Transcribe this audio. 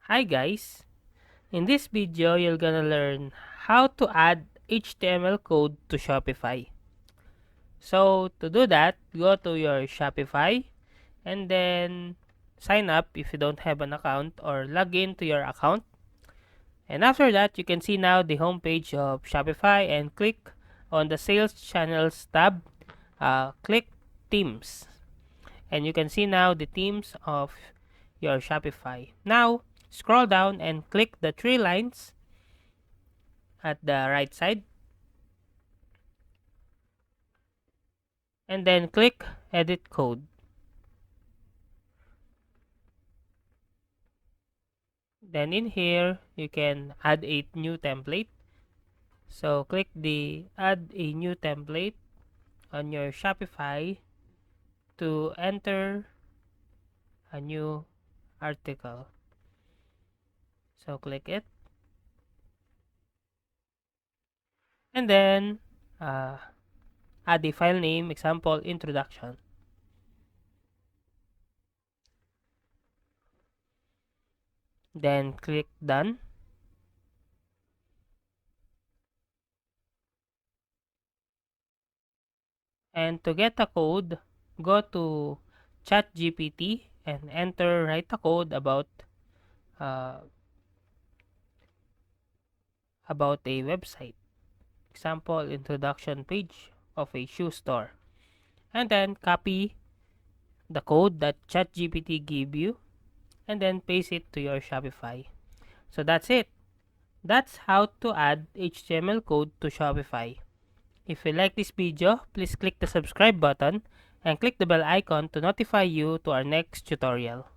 Hi guys, in this video you're gonna learn how to add HTML code to Shopify. So to do that, go to your Shopify and then sign up if you don't have an account or log in to your account. And after that, you can see now the homepage of Shopify and click on the Sales Channels tab. Click Themes and you can see now the themes of your Shopify. Now, scroll down and click the three lines at the right side and then click Edit Code. Then in here, you can add a new template. So click the Add a New Template on your Shopify to enter a new article. So click it and then uh, add the file name, example, introduction. Then click Done. And to get a code, go to ChatGPT and write a code uh, about a website. Example, introduction page of a shoe store. And then copy the code that ChatGPT gave you and then paste it to your Shopify. So that's it. That's how to add HTML code to Shopify. If you like this video, please click the subscribe button and click the bell icon to notify you to our next tutorial.